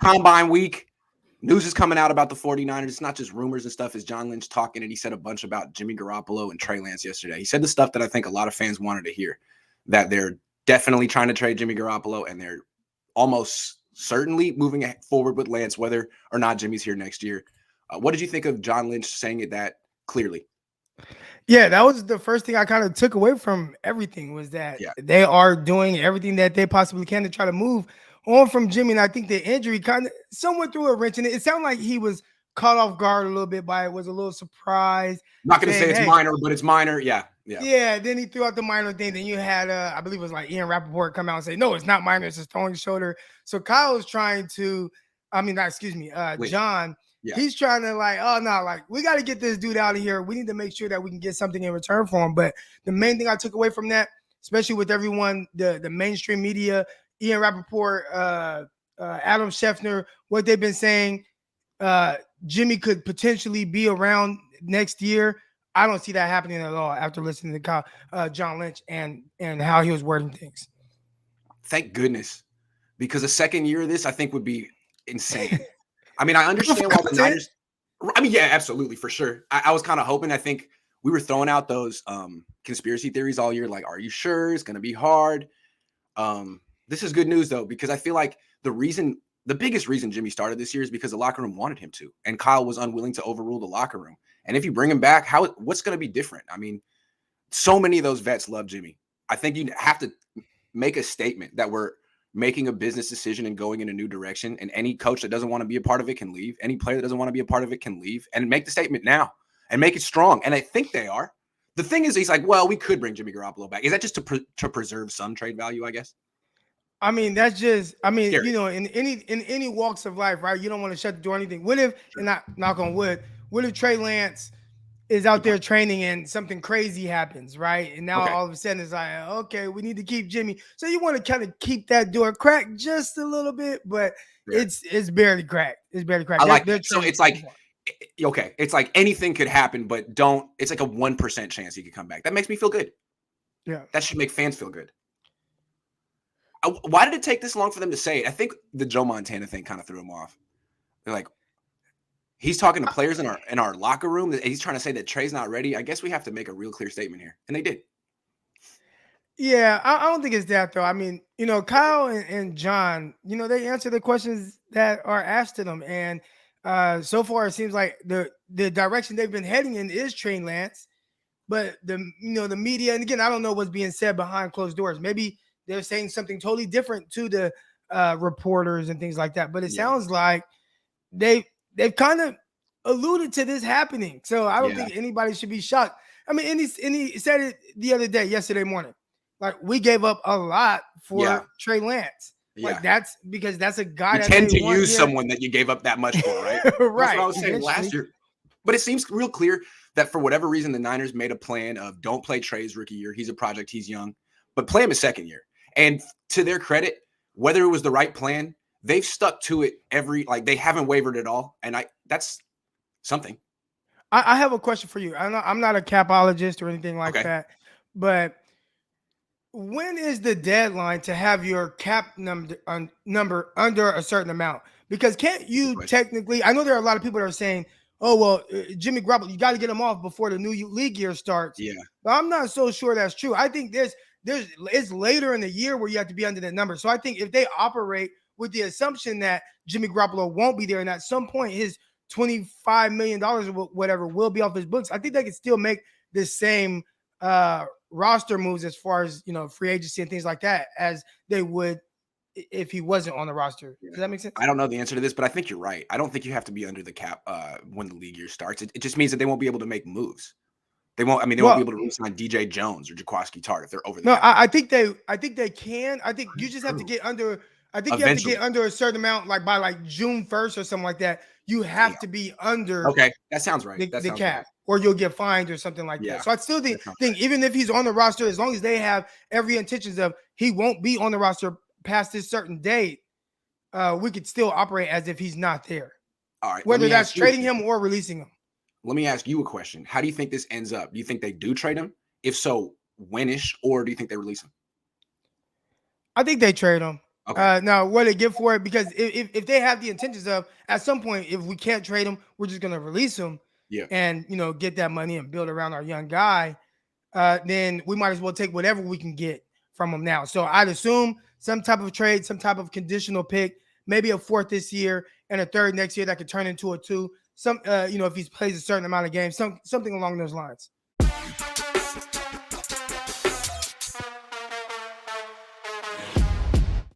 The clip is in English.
Combine week. News is coming out about the 49ers. It's not just rumors and stuff. It's John Lynch talking, and he said a bunch about Jimmy Garoppolo and Trey Lance yesterday. He said the stuff that I think a lot of fans wanted to hear, that they're definitely trying to trade Jimmy Garoppolo, and they're almost certainly moving forward with Lance, whether or not Jimmy's here next year. What did you think of John Lynch saying it that clearly? Yeah, that was the first thing I kind of took away from everything, was that they are doing everything that they possibly can to try to move on from Jimmy. And I think the injury kind of somewhat threw a wrench in it. It sounded like he was caught off guard a little bit by it, was a little surprised. Not going to say it's minor, but it's minor. Yeah. Then he threw out the minor thing. Then you had, I believe it was like Ian Rappaport come out and say, no, it's not minor. It's a throwing shoulder. So Kyle is trying to, John. Yeah. He's trying to we got to get this dude out of here. We need to make sure that we can get something in return for him. But the main thing I took away from that, especially with everyone, the mainstream media, Ian Rappaport, Adam Schefter, what they've been saying, Jimmy could potentially be around next year. I don't see that happening at all after listening to John Lynch and how he was wording things. Thank goodness, because a second year of this, I think, would be insane. I mean, I understand why the Niners. I mean, yeah, absolutely, for sure. I was kind of hoping. I think we were throwing out those conspiracy theories all year. Like, are you sure it's going to be hard? This is good news, though, because I feel like the biggest reason Jimmy started this year is because the locker room wanted him to, and Kyle was unwilling to overrule the locker room. And if you bring him back, what's going to be different? I mean, so many of those vets love Jimmy. I think you have to make a statement that we're making a business decision and going in a new direction. And any coach that doesn't want to be a part of it can leave. Any player that doesn't want to be a part of it can leave, and make the statement now and make it strong. And I think they are. The thing is, he's like, well, we could bring Jimmy Garoppolo back. Is that just to preserve some trade value, I guess? I mean, that's just, scary. You know, in any walks of life, right? You don't want to shut the door or anything. What if, and not knock on wood, what if Trey Lance is out there training and something crazy happens, right? And now all of a sudden it's like, okay, we need to keep Jimmy. So you want to kind of keep that door cracked just a little bit, but it's barely cracked. It's barely cracked. I like that. So it's like, okay, it's like anything could happen, but it's like a 1% chance he could come back. That makes me feel good. Yeah. That should make fans feel good. Why did it take this long for them to say it? I think the Joe Montana thing kind of threw him off. They're like, he's talking to players in our locker room. He's trying to say that Trey's not ready. I guess we have to make a real clear statement here. And they did. Yeah, I don't think it's that, though. I mean, you know, Kyle and John, you know, they answer the questions that are asked to them. And so far, it seems like the direction they've been heading in is Trey Lance. But the media, and again, I don't know what's being said behind closed doors. Maybe they're saying something totally different to the reporters and things like that. But it sounds like they've kind of alluded to this happening. So I don't think anybody should be shocked. I mean, and he said it the other day, yesterday morning. Like, we gave up a lot for Trey Lance. Like, that's because that's a guy you tend to use someone that you gave up that much for, right? Right. That's what I was saying last year. But it seems real clear that for whatever reason, the Niners made a plan of don't play Trey's rookie year. He's a project. He's young. But play him his second year. And to their credit, whether it was the right plan, they've stuck to it they haven't wavered at all. And that's something. I have a question for you. I'm not a capologist or anything like that, but when is the deadline to have your cap number under a certain amount? Because can't you technically, I know there are a lot of people that are saying, oh, well, Jimmy Garoppolo, you got to get him off before the new league year starts. Yeah. But I'm not so sure that's true. I think it's later in the year where you have to be under that number. So I think if they operate with the assumption that Jimmy Garoppolo won't be there, and at some point his $25 million or whatever will be off his books, I think they can still make the same roster moves as far as, you know, free agency and things like that as they would if he wasn't on the roster. Does that make sense? I don't know the answer to this, but I think you're right. I don't think you have to be under the cap when the league year starts. It just means that they won't be able to make moves. They won't be able to re-sign DJ Jones or Jaquiski Tartt if they're over the cap. I think they can. I think you just have to get under. I think you have to get under a certain amount, like by like June 1st or something like that. You have to be under. Okay, that sounds right. The cap, or you'll get fined or something like that. So I still think even if he's on the roster, as long as they have every intentions of he won't be on the roster past this certain date, we could still operate as if he's not there. All right, whether that's trading him or releasing him. Let me ask you a question. How do you think this ends up? Do you think they do trade him? If so, when-ish, or do you think they release him? I think they trade him. Okay. Now, what they get for it? Because if they have the intentions of at some point, if we can't trade him, we're just gonna release him Yeah. and get that money and build around our young guy. Then we might as well take whatever we can get from him now. So I'd assume some type of trade, some type of conditional pick, maybe a fourth this year and a third next year that could turn into a two. If he plays a certain amount of games, something along those lines.